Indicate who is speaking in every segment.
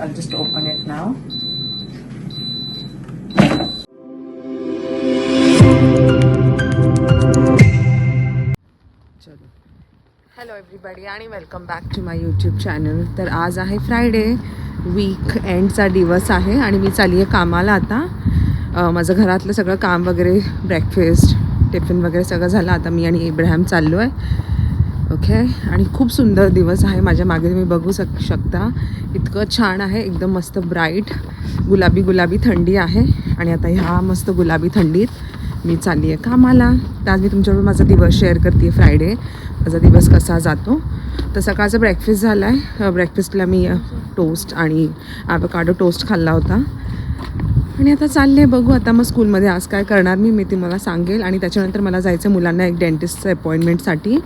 Speaker 1: I'll just open it now. Hello everybody आणि welcome back to my YouTube channel. तर आज आहे Friday, weak एंडचा दिवस आहे आणि मी चालली आहे कामाला आता. माझं घरातलं सगळं काम वगैरे, ब्रेकफास्ट, टिफिन वगैरे सगळं झालं. आता मी आणि इब्राहिम चाललो आहे. ओके. आणि खूप सुंदर दिवस आहे. माझ्या मागे तुम्ही बघू शकता, इतकं छान आहे, एकदम मस्त ब्राईट गुलाबी गुलाबी थंडी आहे. आणि आता ह्या मस्त गुलाबी थंडीत मी चालली आहे कामाला. तर आज मी तुमच्याबरोबर माझा दिवस शेअर करते आहे. फ्रायडे माझा दिवस कसा जातो. तर सकाळचा ब्रेकफास्ट झाला आहे. ब्रेकफास्टला मी टोस्ट आणि ॲवोकाडो टोस्ट खाल्ला होता. आणि आता चालले, बघू आता मग स्कूलमध्ये आज काय करणार मी तुम्हाला सांगेल. आणि त्याच्यानंतर मला जायचं मुलांना एक डेंटिस्टचं अपॉइंटमेंटसाठी.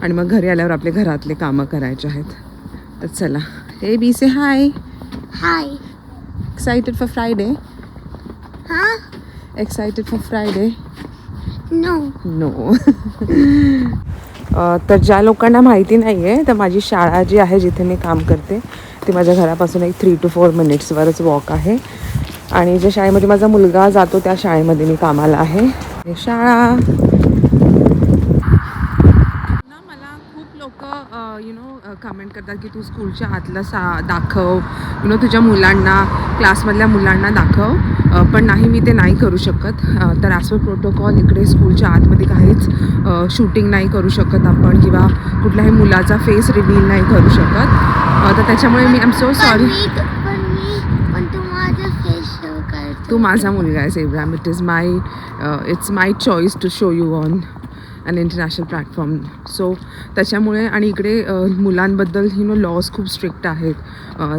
Speaker 1: आणि मग घरी आल्यावर आपले घरातले कामं करायचे आहेत. तर चला. Hey B say hi.
Speaker 2: Hi.
Speaker 1: Excited for Friday?
Speaker 2: हां?
Speaker 1: Excited for Friday?
Speaker 2: No.
Speaker 1: No. तर ज्या लोकांना माहिती नाही आहे, तर माझी शाळा जी आहे जिथे मी काम करते ती माझ्या घरापासून एक 3 to 4 मिनिट्सवरच वॉक आहे. आणि ज्या शाळेमध्ये माझा मुलगा जातो त्या शाळेमध्ये मी कामाला आहे. शाळा ना, मला खूप लोक कमेंट करतात की तू स्कूलच्या आतलं दाखव, तुझ्या मुलांना, क्लासमधल्या मुलांना दाखव. पण नाही, मी ते नाही करू शकत. तर ॲज पर प्रोटोकॉल इकडे स्कूलच्या आतमध्ये काहीच शूटिंग नाही करू शकत आपण, किंवा कुठल्याही मुलाचा फेस रिव्हील नाही करू शकत. तर त्याच्यामुळे मी आय एम सो सॉरी. तू माझा मुलगा आहेस Ibrahim. It's my choice to show you on an international platform. So त्याच्यामुळे. आणि इकडे मुलांबद्दल लॉज खूप स्ट्रिक्ट आहेत.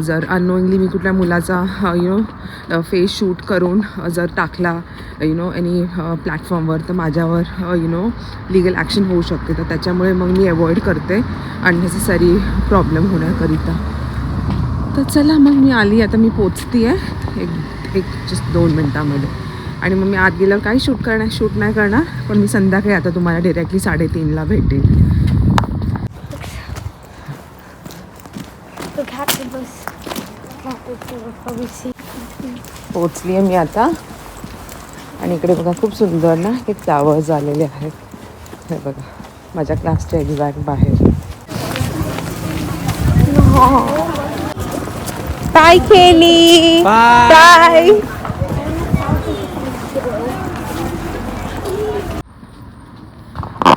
Speaker 1: जर अननोइंगली मी कुठल्या मुलाचा फेस शूट करून जर टाकला एनी प्लॅटफॉर्मवर, तर माझ्यावर लिगल ॲक्शन होऊ शकते. तर त्याच्यामुळे मग मी अवॉइड करते अननेसेसरी प्रॉब्लेम होण्याकरिता. तर चला, मग मी आली. आता मी पोचते आहे एक जस्ट 2 मिनटामध्ये. आणि मग मी आत गेल्यावर काही शूट नाही करणार. पण मी संध्याकाळी आता तुम्हाला डिरेक्टली 3:30ला भेटेल. पोचली आहे मी आता. आणि इकडे बघा, खूप सुंदर ना हे फ्लावर्स आलेले आहेत. हे बघा, माझ्या क्लासच्या एक्झॅक्ट बाहेर. बाय केली. बाय.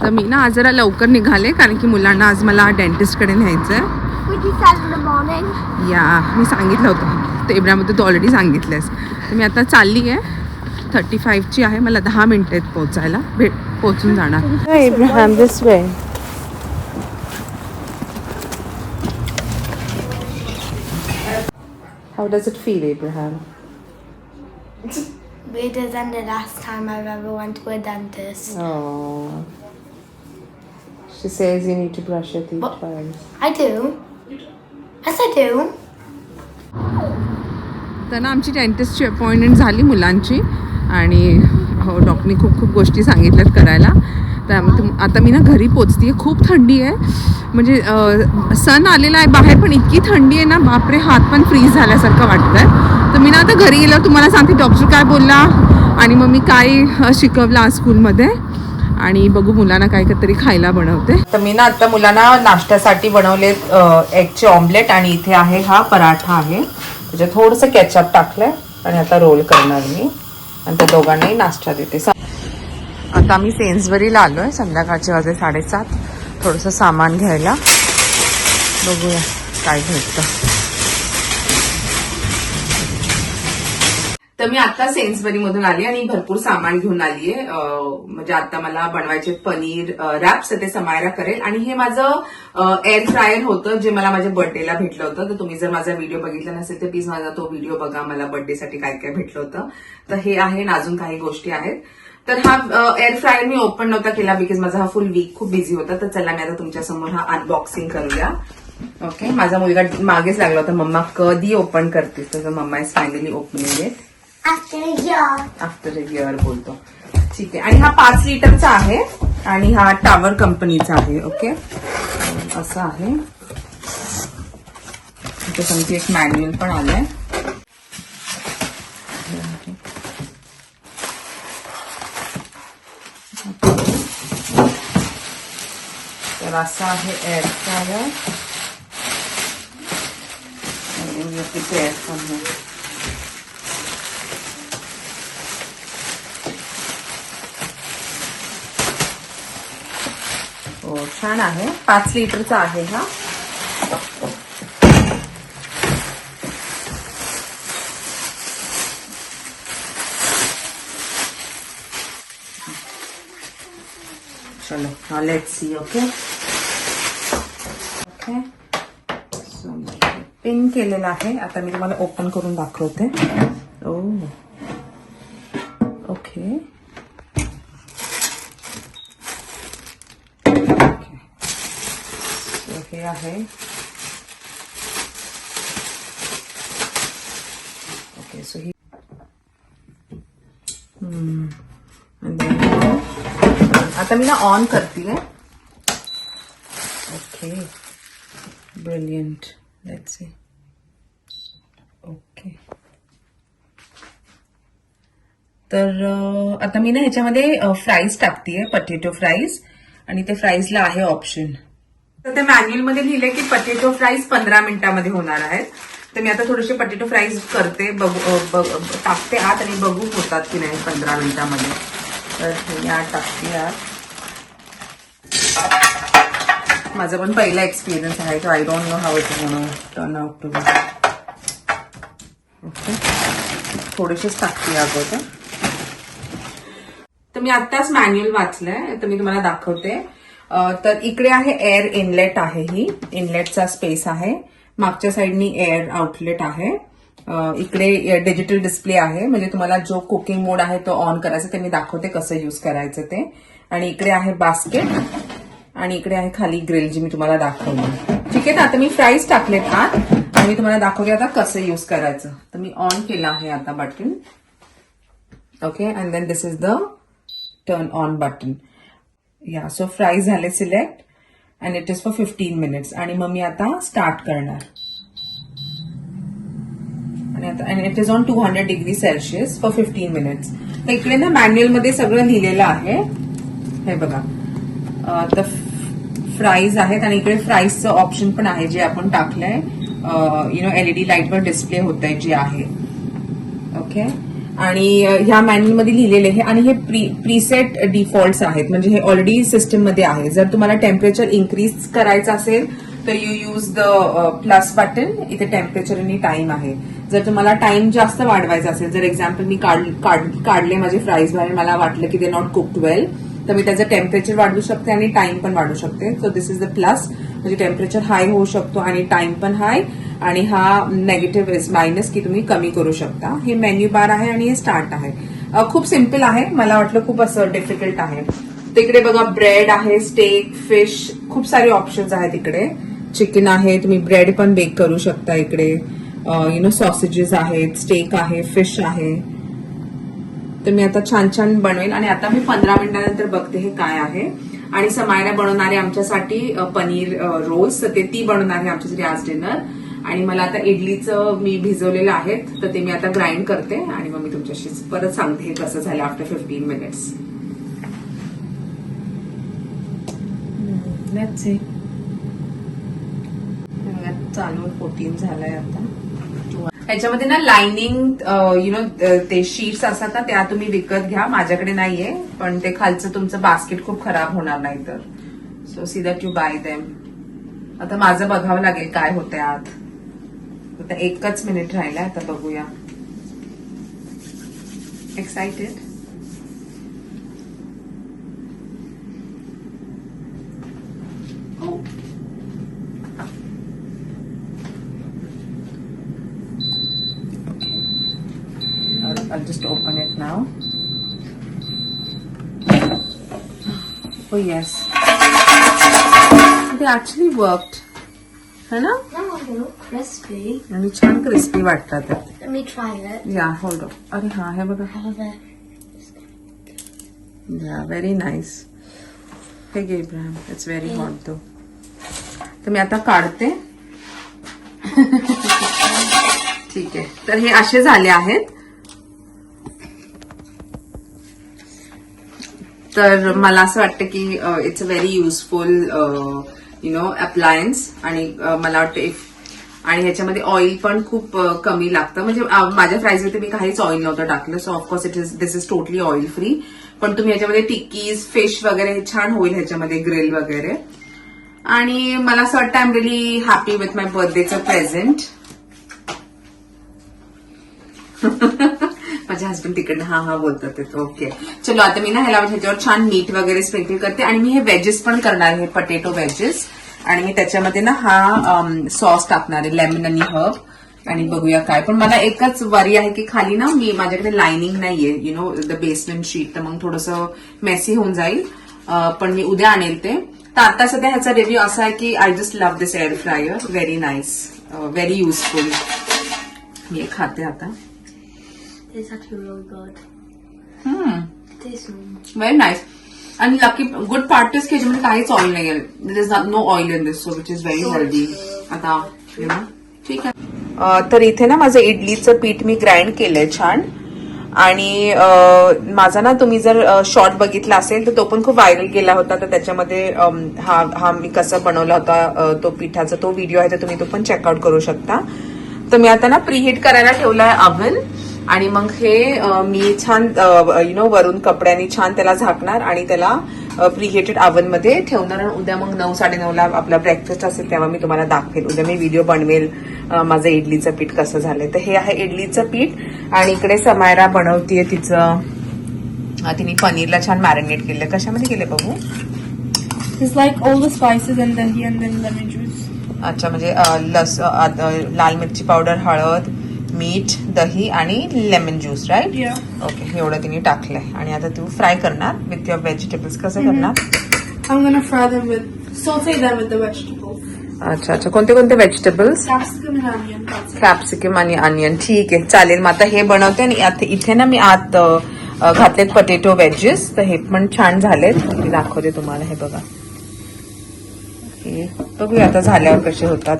Speaker 1: तर मी ना आज जरा लवकर निघाले, कारण की मुलांना आज मला डेंटिस्टकडे न्यायचं आहे. या मी सांगितलं होतं ते इब्राहिम, तू ऑलरेडी सांगितलंस. तर मी आता चालली आहे. 35ची आहे, मला 10 मिनिटं आहेत पोचायला. पोचून जाणार. Ibrahim, this way. How does it feel, Abraham?
Speaker 2: Better than the last time I've ever went to a dentist.
Speaker 1: Oh. She says you need to brush your teeth twice.
Speaker 2: I do. Yes, I do.
Speaker 1: तर ना आमची डेंटिस्टची appointment झाली मुलांची. आणि हो, डॉक्टरनी खूप गोष्टी सांगितल्यात करायला. तर आता मी ना घरी पोचते. खूप थंडी आहे, म्हणजे सन आलेला आहे बाहेर, पण इतकी थंडी आहे ना, बापरे, हात पण फ्रीज झाल्यासारखं वाटतं आहे. तर मी ना आता घरी गेल्यावर तुम्हाला सांगते डॉक्टर काय बोलला आणि मग मी काय शिकवलं आज स्कूलमध्ये. आणि बघू, मुलांना काय तरी खायला बनवते. तर मी ना आता मुलांना नाश्त्यासाठी बनवले एगचे ऑमलेट. आणि इथे आहे हा पराठा आहे, त्याच्यात थोडंसं केचप टाकलंय. आणि आता रोल करणार मी आणि त्या दोघांनाही नाश्ता देते. आता आम्ही सेन्सबरीला आलो आहे. संध्याकाळचे वाजले 7:30. थोडंसं सामान घ्यायला. बघूया काय भेटतं. तर मी आता सेन्सबरीमधून आली आणि भरपूर सामान घेऊन आली आहे. म्हणजे आता मला बनवायचे पनीर रॅप्स, ते समायरा करेल. आणि हे माझं एअर फ्रायर होतं, जे मला माझ्या बर्थडेला भेटलं होतं. तर तुम्ही जर माझा व्हिडिओ बघितला नसेल तर प्लीज माझा तो व्हिडिओ बघा, मला बर्थडेसाठी काय काय भेटलं होतं. तर हे आहे आणि अजून काही गोष्टी आहेत. तर हा एअर फ्रायर मी ओपन नव्हता केला, बिकॉज माझा हा फुल वीक खूप बिझी होता. तर चला मी आता तुमच्यासमोर हा अनबॉक्सिंग करूया. ओके. माझा मुलगा मागेच लागला होता, मम्मा कधी ओपन करतेस. तर mama is finally opening it after a year बोलतो. ठीक आहे. आणि हा 5 लिटरचा आहे आणि हा टावर कंपनीचा आहे. ओके, असं आहे. त्याच्या सांगते एक मॅन्युअल पण आलंय. तर असं आहे एअर फ्रायर. प्रिपेअर करणं. हो छान आहे. 5 लिटरचा आहे हा. चलो now let's see. Okay okay so pin केलेला आहे. आता मी तुम्हाला ओपन करून दाखवते. ओके सो हे आहे. ओके सो ही आता मी ना ऑन करते. Okay brilliant. Let's see. Okay तर आता मी ना ह्याच्यामध्ये फ्राईज टाकतेय, पटेटो फ्राईज. आणि ते फ्राईजला आहे ऑप्शन. तर ते मॅन्युअल मध्ये लिहिले की पटेटो फ्राईज 15 मिनिटांमध्ये होणार आहेत. तर मी आता थोडेसे पटेटो फ्राईज करते, टाकते आत आणि बघू होतात की नाही 15 मिनिटांमध्ये. तर हे आत टाकते आत. माझा पण पहिला एक्सपिरियन्स आहे. So I don't know how it gonna turn out to be. Okay थोडेसेच टाकते अगोदर. तर मी आत्ताच मॅन्युअल वाचलंय, तर मी तुम्हाला दाखवते. तर इकडे आहे एअर इनलेट आहे. ही इनलेटचा स्पेस आहे. मागच्या साईडनी एअर आउटलेट आहे. इकडे डिजिटल डिस्प्ले आहे, म्हणजे तुम्हाला जो कुकिंग मोड आहे तो ऑन करायचा. ते मी दाखवते कसं यूज करायचं ते. आणि इकडे आहे बास्केट. आणि इकडे आहे खाली ग्रिल जी मी तुम्हाला दाखवली. ठीक आहे ना. आता मी फ्राईज टाकलेत आत आणि मी तुम्हाला दाखवते आता कसं यूज करायचं. तर मी ऑन केलं आहे आता button. Okay and then this is the turn on button. Yeah so fries झाले select and it is for 15 minutes. आणि मग मी आता स्टार्ट करणार. आणि आता and it is on 200 degree Celsius for 15 minutes. तर इकडे ना मॅन्युअल मध्ये सगळं लिहिलेलं आहे. हे बघा तर फ्राईज आहेत आणि इकडे फ्राईजचं ऑप्शन पण आहे जे आपण टाकलंय. एलईडी लाईटवर डिस्प्ले होत आहे जे आहे. ओके आणि ह्या मॅन्युअल मध्ये लिहिलेले आहे. आणि हे प्रीसेट डिफॉल्ट्स आहेत, म्हणजे हे ऑलरेडी सिस्टम मध्ये आहे. जर तुम्हाला टेम्परेचर इन्क्रीज करायचं असेल तर you use the plus button. इथे टेम्परेचर आणि टाइम आहे. जर तुम्हाला टाइम जास्त वाढवायचा असेल, जर एक्झाम्पल मी काढले माझे फ्राईज बाहेर, मला वाटलं की दे नॉट कुक्ड वेल, तर मी त्याचं टेम्परेचर वाढवू शकते आणि टाइम पण वाढवू शकते. So this is the plus, म्हणजे टेम्परेचर हाय होऊ शकतो आणि टाइम पण हाय. आणि हा नेगेटिव्ह इज मायनस की तुम्ही कमी करू शकता. हे मेन्यू बार आहे आणि हे स्टार्ट आहे. खूप सिम्पल आहे. मला वाटलं खूप असं डिफिकल्ट आहे. तिकडे बघा ब्रेड आहे, स्टेक, फिश, खूप सारे ऑप्शन्स आहेत. इकडे चिकन आहे, तुम्ही ब्रेड पण बेक करू शकता. इकडे सॉसेजेस आहेत, स्टेक आहे, फिश आहे. तर मी आता छान छान बनवेल. आणि आता मी 15 मिनिटांनंतर बघते हे काय आहे. आणि समायरा बनवणारे आमच्यासाठी पनीर रोल्स, तर ते ती बनवणार आहे आमच्यासाठी आज डिनर. आणि मला आता इडलीचं मी भिजवलेलं आहे, तर ते मी आता ग्राइंड करते आणि मग मी तुमच्याशी परत सांगते हे कसं झालं आफ्टर 15 मिनिट्स. Let's see. चालू 14 झालंय आता. ह्याच्यामध्ये ना लाइनिंग ते शीट्स असतात ना, त्या तुम्ही विकत घ्या. माझ्याकडे नाहीये, पण ते खालचं तुमचं बास्केट खूप खराब होणार नाही तर. So see that you bye them. आता माझं बघावं लागेल काय होतंय आत. आता 1च मिनिट राहिलाय, आता बघूया. Excited. I'll just open it now. Oh yes, they actually worked. है ना?
Speaker 2: No, they look crispy.
Speaker 1: आणि छान क्रिस्पी वाटतात.
Speaker 2: Let me try it.
Speaker 1: या होल्ड ऑन. अरे हा हे बघा. या व्हेरी नाईस. हे घे इब्राहिम. इट्स व्हेरी हॉट दो. तर मी आता काढते. ठीक आहे, तर हे असे झाले आहेत. तर मला असं वाटतं की it's a very useful appliance. आणि मला वाटतं आणि ह्याच्यामध्ये ऑइल पण खूप कमी लागतं. म्हणजे माझ्या फ्राईजमध्ये मी काहीच ऑइल नव्हतं टाकलं. So of course this is totally oil free. पण तुम्ही ह्याच्यामध्ये टिक्कीज, फिश वगैरे हे छान होईल ह्याच्यामध्ये, ग्रिल वगैरे. आणि मला असं वाटतं I am really happy with my बर्थडेचं प्रेझेंट. माझ्या हसबंड तिकडनं हा हा बोलतात. ओके, चलो आता मी ना ह्याच्यावर छान मीठ वगैरे स्प्रिंकल करते. आणि मी हे वेजेस पण करणार आहे, पटेटो वेजेस. आणि मी त्याच्यामध्ये ना हा सॉस टाकणार आहे, लेमन आणि हर्ब. आणि बघूया काय. पण मला एकच वरी आहे की खाली ना माझ्याकडे लाइनिंग नाहीये, द बेसमेंट शीट. तर मग थोडंसं मेसी होऊन जाईल. पण मी उद्या आणेल ते. तर आता सध्या ह्याचा रिव्ह्यू असा आहे की I just love this air fryer. Very nice, very useful. मी खाते आता.
Speaker 2: It's actually really good. It is.
Speaker 1: Very nice. आणि लकी गुड पार्ट इज की ह्याच्यामध्ये काहीच ऑइल नाही आहे. There is no oil in this, so which is very healthy. आता ठीक आहे. तर इथे ना माझं इडलीचं पीठ मी ग्राइंड केलंय छान. आणि माझा ना, तुम्ही जर शॉर्ट बघितला असेल तर तो पण खूप व्हायरल केला होता. तर त्याच्यामध्ये हा मी कसं बनवला होता तो पिठाचा तो व्हिडिओ आहे, तर तुम्ही तो पण चेकआउट करू शकता. तर मी आता ना प्रीहीट करायला ठेवलाय अव्हन. आणि मग हे मी छान वरून कपड्याने छान त्याला झाकणार आणि त्याला प्रीहीटेड अव्हन मध्ये ठेवणार. आणि उद्या मग 9-9:30ला आपला ब्रेकफास्ट असेल तेव्हा मी तुम्हाला दाखवेल. उद्या मी व्हिडिओ बनवेल माझं इडलीचं पीठ कसं झालंय. तर हे आहे इडलीचं पीठ. आणि इकडे समायरा बनवतीये तिचं. तिने पनीरला छान मॅरिनेट केलं. कशामध्ये केलं बघू?
Speaker 3: It's like all the spices and dahi and then lemon juice.
Speaker 1: अच्छा, म्हणजे लाल मिरची पावडर, हळद, मीठ, दही आणि lemon juice, right?
Speaker 3: Yeah.
Speaker 1: Okay, एवढं तिने टाकलंय. आणि आता तू फ्राय करणार विथ युअर व्हेजिटेबल्स. कसं करणार?
Speaker 3: I'm gonna fry them saute them with the vegetables.
Speaker 1: अच्छा अच्छा, कोणते कोणते vegetables?
Speaker 3: Capsicum and onion. That's it.
Speaker 1: Capsicum आणि अनियन. ठीक आहे, चालेल. मग आता हे बनवते. आणि इथे ना मी आत घातलेत पटेटो वेजेस. तर हे पण छान झालेत. मी दाखवते तुम्हाला. हे बघा, हे बघूया आता झाल्यावर कसे होतात.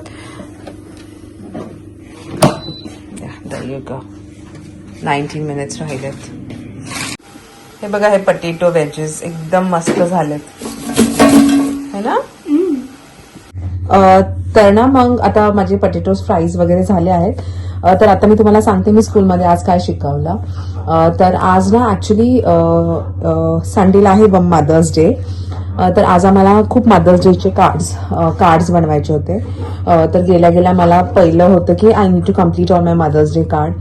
Speaker 1: 19 मिनिट्स राहिलेत. हे बघा, हे पटेटो वेजेस एकदम मस्त झालेत, है ना? तर ना मग आता माझे पटेटोज फ्राईज वगैरे झाले आहेत. तर आता मी तुम्हाला सांगते मी स्कूलमध्ये आज काय शिकवलं. तर आज ना ऍक्च्युली संडेला आहे मदर्स डे. तर आज आम्हाला खूप मदर्स डेचे कार्ड्स बनवायचे होते. तर गेल्या मला पहिलं होतं की I need to complete all my mother's day card.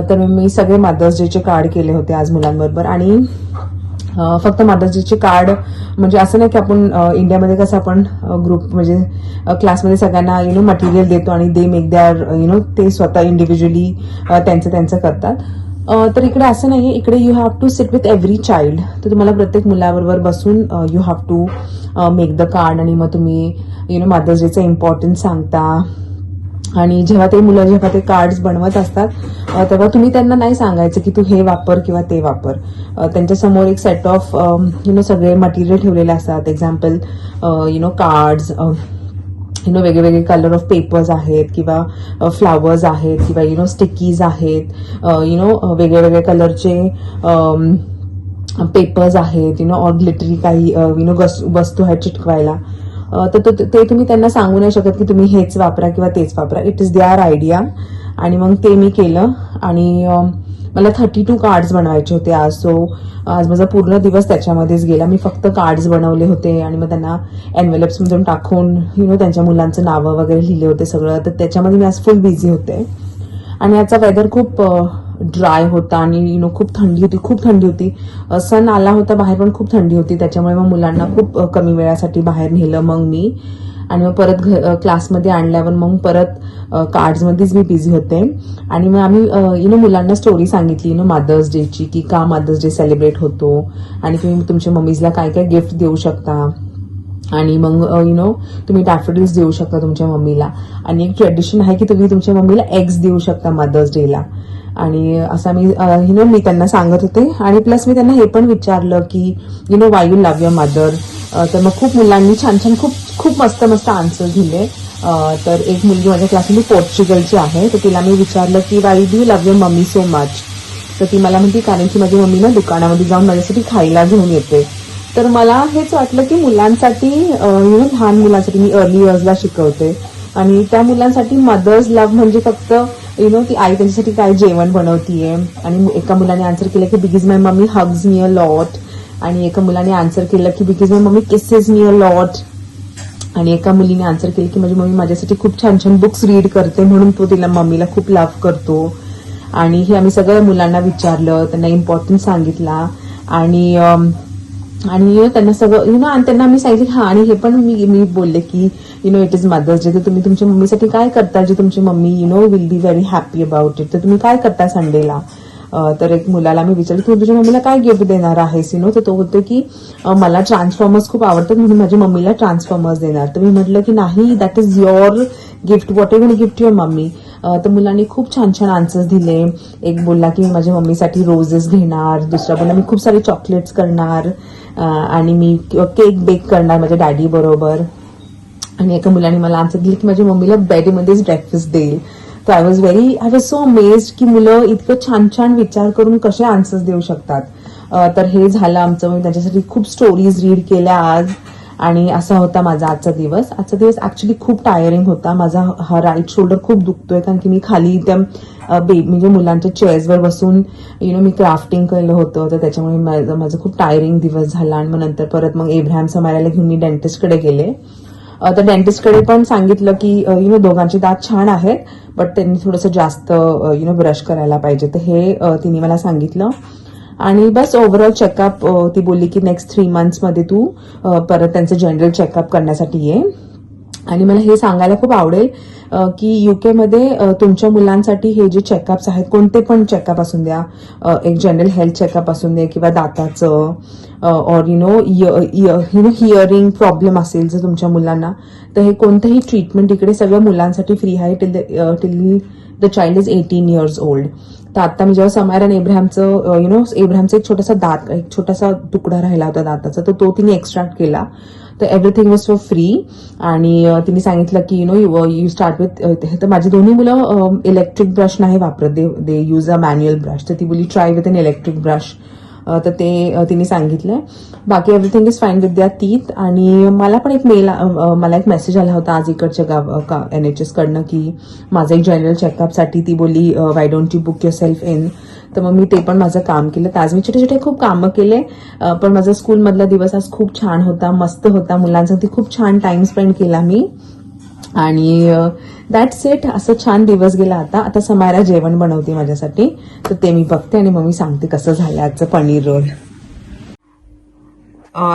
Speaker 1: तर मी सगळे मदर्स डेचे कार्ड केले होते आज मुलांबरोबर. आणि फक्त मदर्स डेचे कार्ड म्हणजे असं नाही की आपण इंडियामध्ये कसं आपण ग्रुप म्हणजे क्लासमध्ये सगळ्यांना मटेरियल देतो आणि दे मेक देअर ते स्वतः इंडिव्हिज्युअली त्यांचं करतात. तर इकडे असं नाहीये. इकडे you have to sit with every child. तर तुम्हाला प्रत्येक मुलाबरोबर बसून you have to make the card. आणि मग तुम्ही मदर्स डेचं इम्पॉर्टन्स सांगता. आणि जेव्हा ते कार्ड्स बनवत असतात तेव्हा तुम्ही त्यांना नाही सांगायचं की तू हे वापर किंवा ते वापर. त्यांच्या समोर एक सेट ऑफ सगळे मटेरियल ठेवलेले असतात. एक्झाम्पल कार्ड्स, वेगवेगळे कलर ऑफ पेपर्स आहेत किंवा फ्लावर्स आहेत किंवा स्टिकीज आहेत, वेगवेगळे कलरचे पेपर्स आहेत, ऑर ग्लिटरी काही वस्तू आहेत चिटकवायला. तर ते तुम्ही त्यांना सांगू नाही शकत की तुम्ही हेच वापरा किंवा तेच वापरा. It is their idea. आणि मग ते मी केलं. आणि मला 32 कार्ड्स बनवायचे होते आज. सो आज माझा पूर्ण दिवस त्याच्यामध्येच गेला. मी फक्त कार्ड्स बनवले होते आणि मग त्यांना एनव्हलप्स मधून टाकून त्यांच्या मुलांचं नावं वगैरे लिहिले होते सगळं. तर त्याच्यामध्ये मी आज फुल बिझी होते. आणि याचा वेदर खूप ड्राय होता आणि खूप थंडी होती. सन आला होता बाहेर पण खूप थंडी होती. त्याच्यामुळे मग मुलांना खूप कमी वेळासाठी बाहेर नेलं मग मी. आणि मग परत क्लासमध्ये आणल्यावर मग परत कार्ड्समध्येच मी बिझी होते. आणि मग आम्ही मुलांना स्टोरी सांगितली मदर्स डेची की का मदर्स डे सेलिब्रेट होतो आणि तुम्ही तुमच्या मम्मीजला काय काय गिफ्ट देऊ शकता. आणि मग तुम्ही डॅफोडिल्स देऊ शकता तुमच्या मम्मीला. आणि एक ट्रेडिशन आहे की तुम्ही तुमच्या मम्मीला एग्स देऊ शकता मदर्स डेला. आणि असं मी त्यांना सांगत होते. आणि प्लस मी त्यांना हे पण विचारलं की Y you love your mother. तर मग खूप मुलांनी छान खूप मस्त आन्सर दिले. तर एक मुलगी माझ्या क्लासमध्ये पोर्चुगलची आहे, तर तिला मी विचारलं की why do love your mummy so much. तर ती मला म्हणते कारण की माझी मम्मी ना दुकानामध्ये जाऊन माझ्यासाठी खायला घेऊन येते. तर मला हेच वाटलं की मुलांसाठी लहान मुलांसाठी मी अर्ली इयर्सला शिकवते आणि त्या मुलांसाठी मदर्स लव्ह म्हणजे फक्त ती आई त्यांच्यासाठी काय जेवण बनवतीये. आणि एका मुलाने आन्सर केलं की because my mummy hugs me a lot, आणि एका मुलाने आन्सर केलं की because my mummy kisses me a lot, आणि एका मुलीने आन्सर केलं की माझी मम्मी माझ्यासाठी खूप छान छान बुक्स रीड करते म्हणून तो तिला मम्मीला खूप लव्ह करतो. आणि हे आम्ही सगळ्या मुलांना विचारलं, त्यांना इम्पॉर्टन्स सांगितला आणि त्यांना सगळं आणि त्यांना मी सांगितलं आणि हे पण मी बोलले की इट इज मदर्स डे, तर तुम्ही तुमच्या मम्मीसाठी काय करता जे तुमची mummy will be very happy about it, तर तुम्ही काय करता संडेला. तर एक मुलाला मी विचारलं तू तुझ्या मम्मीला काय गिफ्ट देणार आहेस तर तो बोलतो की मला ट्रान्सफॉर्मर्स खूप आवडतात म्हणून माझ्या मम्मीला ट्रान्सफॉर्मर्स देणार. तर मी म्हटलं की नाही, that is your gift, what ever gift your mummy. तर मुलांनी खूप छान छान आन्सर्स दिले. एक बोलला की मी माझ्या मम्मीसाठी रोजेस घेणार, दुसरा बोलला मी खूप सारे चॉकलेट्स करणार आणि मी केक बेक करणार माझ्या डॅडी बरोबर. आणि एका मुलाने मला आन्सर दिली की माझ्या मम्मीला बेडमध्येच ब्रेकफास्ट देईल. तर आय वॉज सो अमेज्ड की मुलं इतकं छान छान विचार करून कसे आन्सर्स देऊ शकतात. तर हे झालं आमचं. मी त्यांच्यासाठी खूप स्टोरीज रीड केल्या आज आणि असा होता माझा आजचा दिवस. आजचा दिवस ऍक्च्युली खूप टायरिंग होता. माझा हा राईट शोल्डर खूप दुखतोय कारण की मी खाली त्या म्हणजे मुलांच्या चेअर्सवर बसून मी क्राफ्टिंग केलं होतं, तर त्याच्यामुळे माझा खूप टायरिंग दिवस झाला. आणि मग नंतर परत मग एब्राहिम समारायला घेऊन मी डेंटिस्टकडे गेले. तर डेंटिस्टकडे पण सांगितलं की दोघांचे दात छान आहेत बट त्यांनी थोडंसं जास्त ब्रश करायला पाहिजे, तर हे तिने मला सांगितलं. आणि बस ओव्हरऑल चेकअप ती बोलली की नेक्स्ट 3 monthsमध्ये तू परत त्यांचं जनरल चेकअप करण्यासाठी ये. आणि मला हे सांगायला खूप आवडेल की युके मध्ये तुमच्या मुलांसाठी हे जे चेकअप्स आहेत, कोणते पण चेकअप असून द्या, एक जनरल हेल्थ चेकअप असून दे किंवा दाताचं और हिअरिंग प्रॉब्लेम असेल जर तुमच्या मुलांना, तर हे कोणतंही ट्रीटमेंट इकडे सगळं मुलांसाठी फ्री आहे till the child is 18 years old. तर आता मी जेव्हा समायर आणि एब्राहिमचं एब्राहिमचा एक छोटासा तुकडा राहिला होता दाताचा, तर तो तिने एक्स्ट्रॅक्ट केला. तर एव्हरीथिंग वॉज फॉर फ्री. आणि तिने सांगितलं की यू स्टार्ट विथ, तर माझी दोन्ही मुलं इलेक्ट्रिक ब्रश नाही वापरत, दे यूज अ मॅन्युअल ब्रश. तर ती बोली try with an electric brush. तर ते तिने सांगितलंय. बाकी एव्हरीथिंग इज फाईन विथ द्या टीथ. आणि मला पण मला एक मेसेज आला होता आज इकडच्या NHS कडनं की माझं एक जनरल चेकअपसाठी ती बोलली why don't you book your self in. तर मग मी ते पण माझं काम केलं. तर आज मी छोटे छोटे खूप कामं केले. पण माझा स्कूलमधला दिवस आज खूप छान होता, मस्त होता. मुलांसाठी खूप छान टाइम स्पेंड केला मी. आणि दॅट्स इट. असं छान दिवस गेला. आता समायरा जेवण बनवते माझ्यासाठी, तर ते मी बघते आणि मग मी सांगते कसं झालं आजचं पनीर रोल.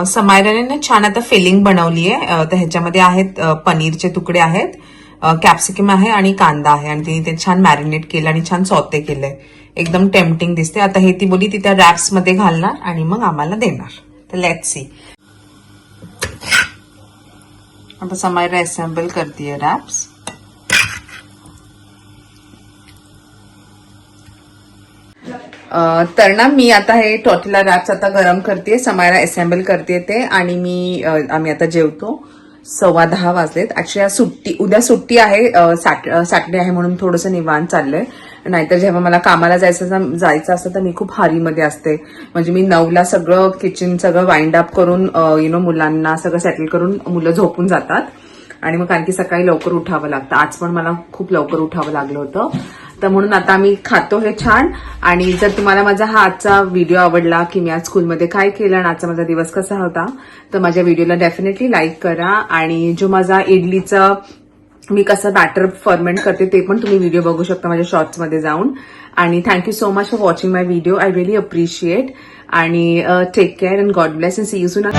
Speaker 1: समायराने ना छान आता फिलिंग बनवली आहे. तर ह्याच्यामध्ये आहेत पनीरचे तुकडे आहेत, कॅप्सिकम आहे आणि कांदा आहे, आणि तिने ते छान मॅरिनेट केलं आणि छान सॉते केलंय. एकदम टेम्पटिंग दिसते. आता हे ती बोली ती त्या रॅप्स मध्ये घालणार आणि मग आम्हाला देणार. तर लेट्स सी. आता समायरा असेंबल करतीये रॅप्स. तर ना मी आता हे टॉर्टिला रॅप्स आता गरम करते, समायरा असेंबल करते ते, आणि आम्ही आता जेवतो. 10:15 वाजलेत. ऍक्च्युली उद्या सुट्टी आहे, सॅटर्डे आहे म्हणून थोडंसं निवांत चाललंय. नाहीतर जेव्हा मला कामाला जायचं असतं तर मी खूप हारीमध्ये असते. म्हणजे मी 9ला सगळं किचन सगळं वाइंड अप करून मुलांना सगळं सेटल करून मुलं झोपून जातात आणि मग कारण की सकाळी लवकर उठावं लागतं. आज पण मला खूप लवकर उठावं लागलं होतं. तर म्हणून आता आम्ही खातो हे छान. आणि जर तुम्हाला माझा हा आजचा व्हिडिओ आवडला की मी आज स्कूलमध्ये काय केलं आणि आजचा माझा दिवस कसा होता, तर माझ्या व्हिडिओला डेफिनेटली लाईक करा. आणि जो माझा इडलीचा मी कसं बॅटर फर्मेंट करते ते पण तुम्ही व्हिडिओ बघू शकता माझ्या शॉर्ट्समध्ये जाऊन. आणि thank you so much for watching my video. I really appreciate. आणि take care and God bless and see you soon.